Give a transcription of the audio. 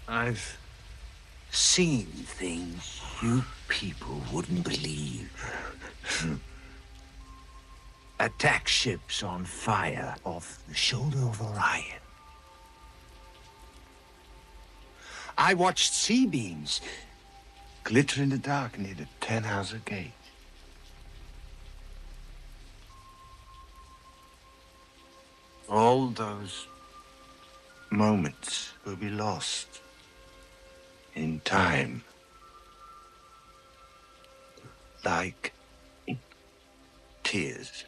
I've seen things you people wouldn't believe. Attack ships on fire off the shoulder of Orion. I watched C-beams glitter in the dark near the Tannhauser Gate. All those moments will be lost in time. Like tears.